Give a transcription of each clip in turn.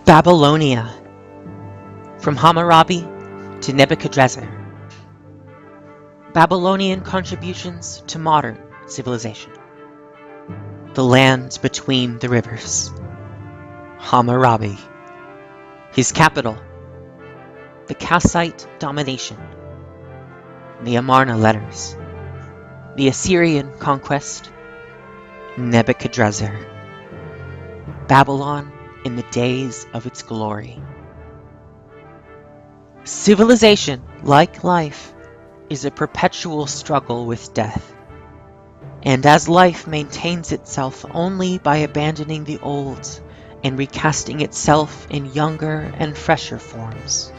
Babylonia, from Hammurabi to Nebuchadnezzar. Babylonian contributions to modern civilization. The land between the rivers. Hammurabi. His capital, the Kassite domination. The Amarna letters. The Assyrian conquest. Nebuchadnezzar. Babylon in the days of its glory. Civilization, like life, is a perpetual struggle with death. And as life maintains itself only by abandoning the old and recasting itself in younger and fresher forms,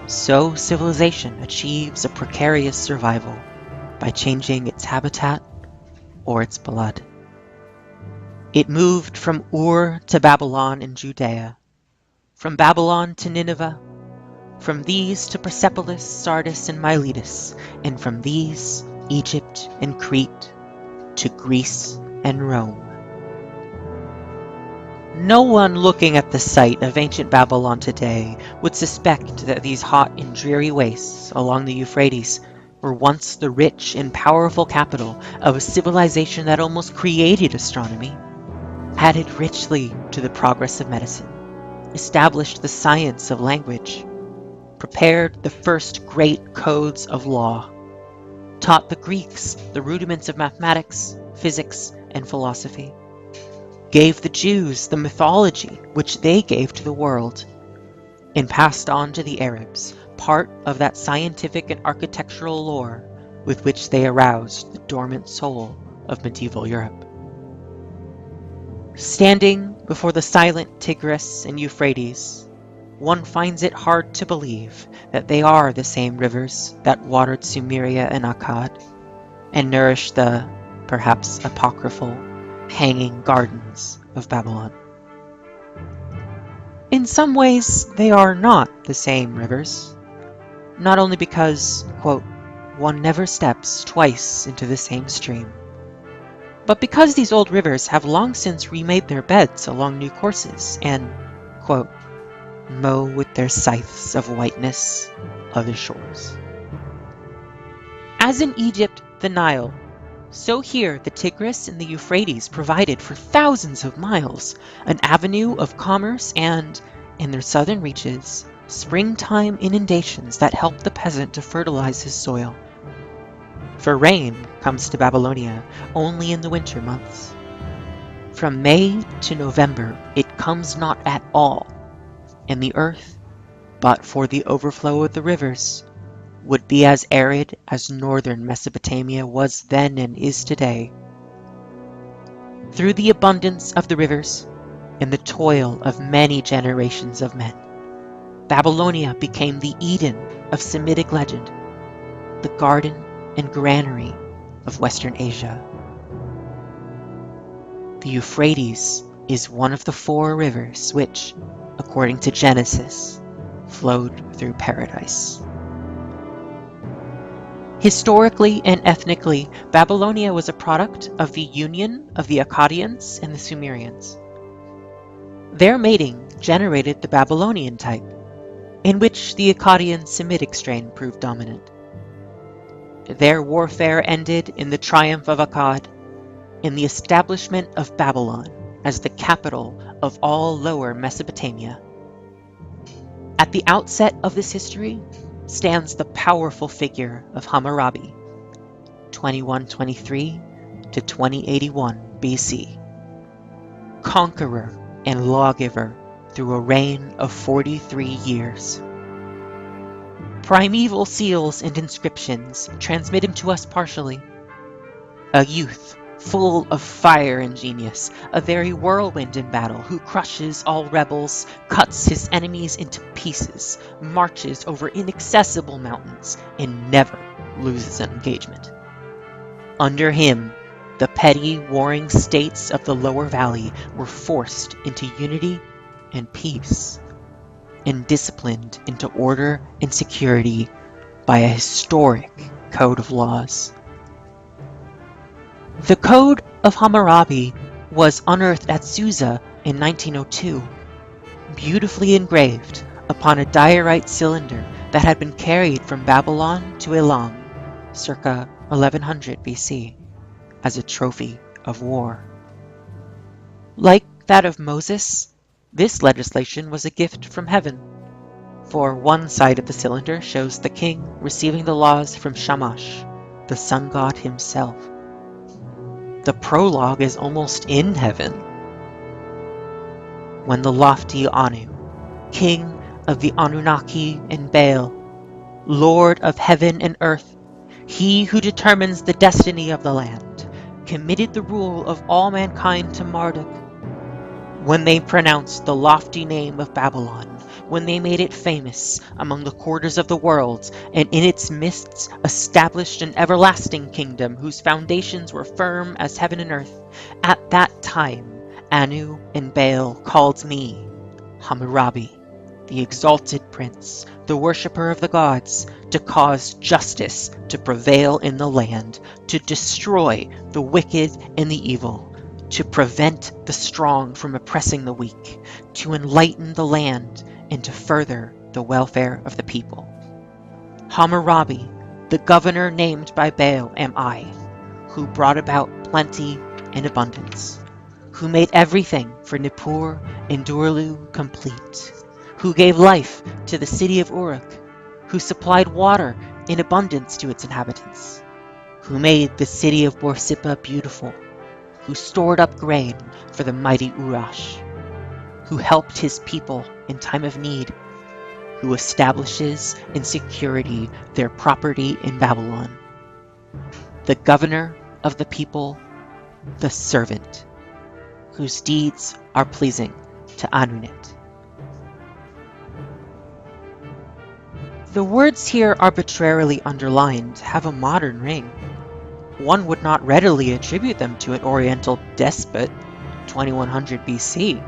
so civilization achieves a precarious survival by changing its habitat or its blood. It moved from Ur to Babylon in Judea, from Babylon to Nineveh, from these to Persepolis, Sardis, and Miletus, and from these, Egypt and Crete, to Greece and Rome. No one looking at the site of ancient Babylon today would suspect that these hot and dreary wastes along the Euphrates were once the rich and powerful capital of a civilization that almost created astronomy, added richly to the progress of medicine, established the science of language, prepared the first great codes of law, taught the Greeks the rudiments of mathematics, physics, and philosophy, gave the Jews the mythology which they gave to the world, and passed on to the Arabs part of that scientific and architectural lore with which they aroused the dormant soul of medieval Europe. Standing before the silent Tigris and Euphrates, one finds it hard to believe that they are the same rivers that watered Sumeria and Akkad, and nourished the, perhaps apocryphal, hanging gardens of Babylon. In some ways, they are not the same rivers, not only because, quote, one never steps twice into the same stream, but because these old rivers have long since remade their beds along new courses and, quote, mow with their scythes of whiteness other shores. As in Egypt, the Nile, so here the Tigris and the Euphrates provided for thousands of miles an avenue of commerce and, in their southern reaches, springtime inundations that helped the peasant to fertilize his soil. For rain comes to Babylonia only in the winter months. From May to November it comes not at all, and the earth, but for the overflow of the rivers, would be as arid as northern Mesopotamia was then and is today. Through the abundance of the rivers and the toil of many generations of men, Babylonia became the Eden of Semitic legend, the garden and granary of Western Asia. The Euphrates is one of the 4 rivers which, according to Genesis, flowed through paradise. Historically and ethnically, Babylonia was a product of the union of the Akkadians and the Sumerians. Their mating generated the Babylonian type, in which the Akkadian Semitic strain proved dominant. Their warfare ended in the triumph of Akkad, in the establishment of Babylon as the capital of all Lower Mesopotamia. At the outset of this history stands the powerful figure of Hammurabi, 2123 to 2081 BC, conqueror and lawgiver through a reign of 43 years. Primeval seals and inscriptions transmit him to us partially. A youth full of fire and genius, a very whirlwind in battle, who crushes all rebels, cuts his enemies into pieces, marches over inaccessible mountains, and never loses an engagement. Under him, the petty warring states of the lower valley were forced into unity and peace, and disciplined into order and security by a historic code of laws. The Code of Hammurabi was unearthed at Susa in 1902, beautifully engraved upon a diorite cylinder that had been carried from Babylon to Elam, circa 1100 BC, as a trophy of war. Like that of Moses, this legislation was a gift from heaven, for one side of the cylinder shows the king receiving the laws from Shamash, the sun god himself. The prologue is almost in heaven, when the lofty Anu, king of the Anunnaki and Baal, Lord of heaven and earth, he who determines the destiny of the land, committed the rule of all mankind to Marduk. When they pronounced the lofty name of Babylon, when they made it famous among the quarters of the world, and in its midst established an everlasting kingdom whose foundations were firm as heaven and earth, at that time Anu and Baal called me, Hammurabi, the exalted prince, the worshipper of the gods, to cause justice to prevail in the land, to destroy the wicked and the evil, to prevent the strong from oppressing the weak, to enlighten the land, and to further the welfare of the people. Hammurabi, the governor named by Baal, am I, who brought about plenty and abundance, who made everything for Nippur and Durlu complete, who gave life to the city of Uruk, who supplied water in abundance to its inhabitants, who made the city of Borsippa beautiful, who stored up grain for the mighty Urash, who helped his people in time of need, who establishes in security their property in Babylon, the governor of the people, the servant, whose deeds are pleasing to Anunnit. The words here arbitrarily underlined have a modern ring. One would not readily attribute them to an Oriental despot 2100 BC,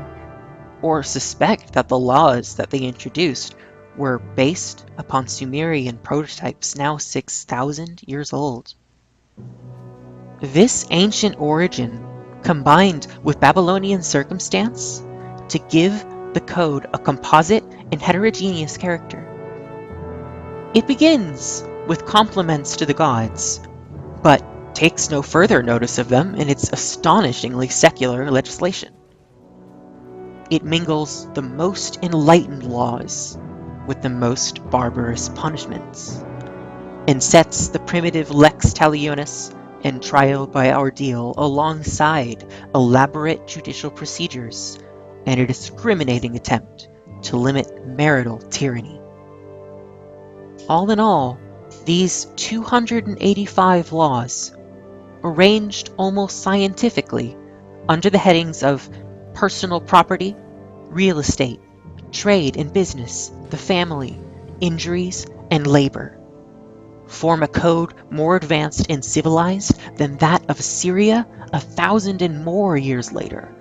or suspect that the laws that they introduced were based upon Sumerian prototypes now 6,000 years old. This ancient origin combined with Babylonian circumstance to give the code a composite and heterogeneous character. It begins with compliments to the gods, but takes no further notice of them in its astonishingly secular legislation. It mingles the most enlightened laws with the most barbarous punishments, and sets the primitive lex talionis and trial by ordeal alongside elaborate judicial procedures and a discriminating attempt to limit marital tyranny. All in all, these 285 laws, arranged almost scientifically under the headings of personal property, real estate, trade and business, the family, injuries, and labor, form a code more advanced and civilized than that of Assyria 1,000 and more years later,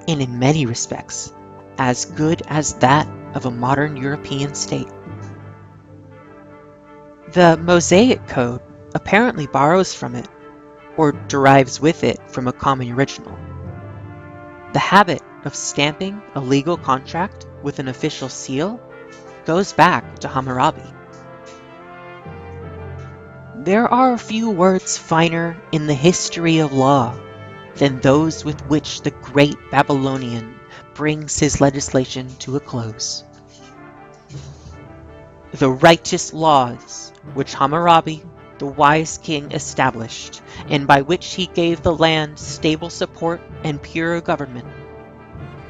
and in many respects, as good as that of a modern European state. The Mosaic Code apparently borrows from it, or derives with it from a common original. The habit of stamping a legal contract with an official seal goes back to Hammurabi. There are a few words finer in the history of law than those with which the great Babylonian brings his legislation to a close. The righteous laws which Hammurabi, the wise king, established, and by which he gave the land stable support and pure government.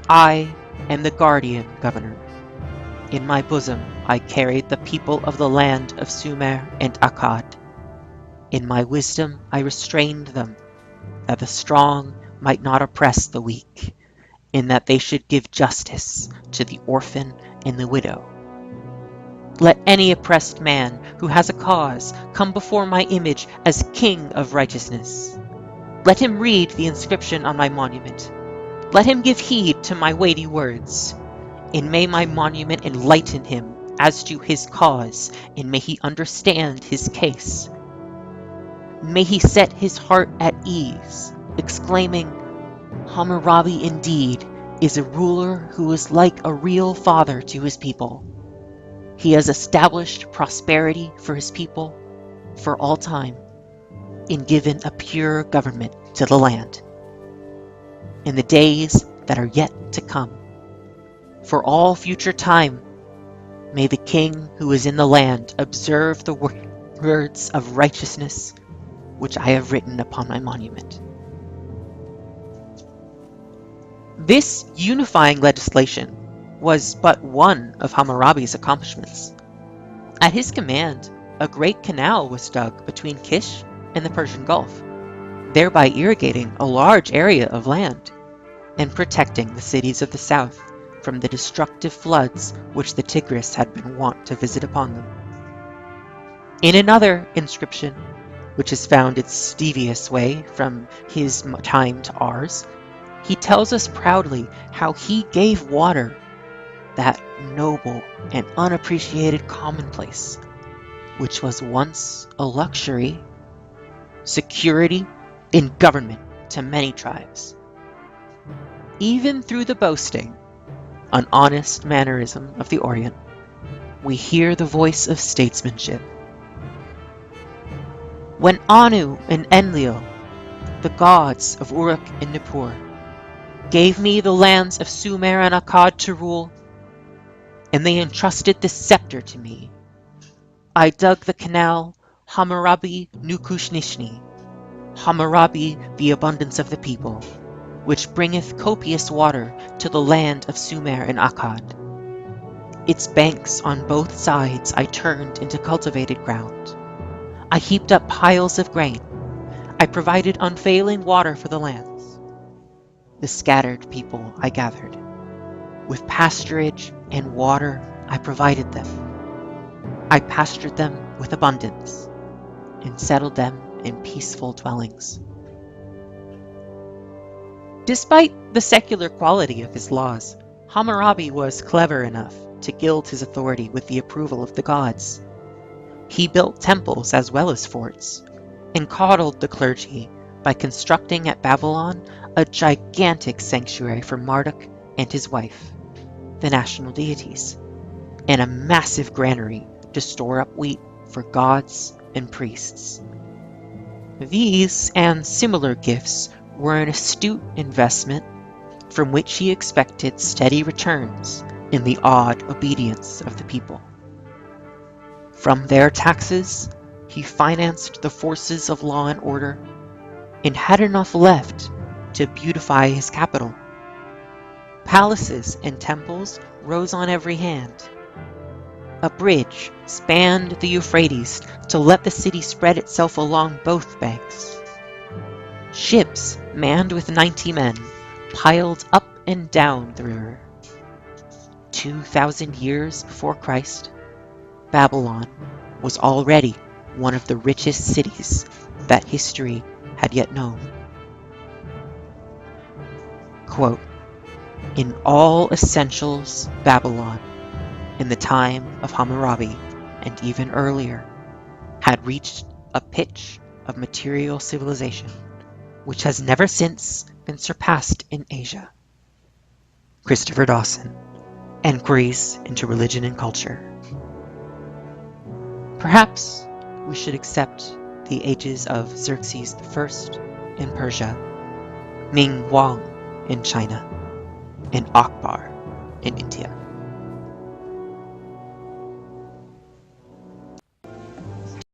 I am the guardian governor. In my bosom I carried the people of the land of Sumer and Akkad. In my wisdom I restrained them, that the strong might not oppress the weak, in that they should give justice to the orphan and the widow. Let any oppressed man who has a cause come before my image as King of righteousness. Let him read the inscription on my monument. Let him give heed to my weighty words. And may my monument enlighten him as to his cause, and may he understand his case. May he set his heart at ease, exclaiming, Hammurabi indeed, is a ruler who is like a real father to his people. He has established prosperity for his people for all time and given a pure government to the land. In the days that are yet to come, for all future time, may the king who is in the land observe the words of righteousness which I have written upon my monument. This unifying legislation was but one of Hammurabi's accomplishments. At his command, a great canal was dug between Kish and the Persian Gulf, thereby irrigating a large area of land and protecting the cities of the south from the destructive floods which the Tigris had been wont to visit upon them. In another inscription, which has found its devious way from his time to ours, he tells us proudly how he gave water, that noble and unappreciated commonplace, which was once a luxury, security, and government to many tribes. Even through the boasting, an honest mannerism of the Orient, we hear the voice of statesmanship. When Anu and Enlil, the gods of Uruk and Nippur, gave me the lands of Sumer and Akkad to rule, and they entrusted this scepter to me, I dug the canal Hammurabi Nukushnishni, Hammurabi the abundance of the people, which bringeth copious water to the land of Sumer and Akkad. Its banks on both sides I turned into cultivated ground. I heaped up piles of grain. I provided unfailing water for the lands. The scattered people I gathered. With pasturage and water I provided them. I pastured them with abundance and settled them in peaceful dwellings. Despite the secular quality of his laws, Hammurabi was clever enough to gild his authority with the approval of the gods. He built temples as well as forts, and coddled the clergy by constructing at Babylon a gigantic sanctuary for Marduk and his wife, the national deities, and a massive granary to store up wheat for gods and priests. These and similar gifts were an astute investment from which he expected steady returns in the awed obedience of the people. From their taxes, he financed the forces of law and order, and had enough left to beautify his capital. Palaces and temples rose on every hand. A bridge spanned the Euphrates to let the city spread itself along both banks. Ships manned with 90 men piled up and down the river. 2,000 years before Christ, Babylon was already one of the richest cities that history had yet known. Quote, "In all essentials, Babylon, in the time of Hammurabi and even earlier, had reached a pitch of material civilization which has never since been surpassed in Asia." Christopher Dawson, Enquiries into Religion and Culture. Perhaps we should accept the ages of Xerxes I in Persia, Ming Wang in China, and Akbar in India.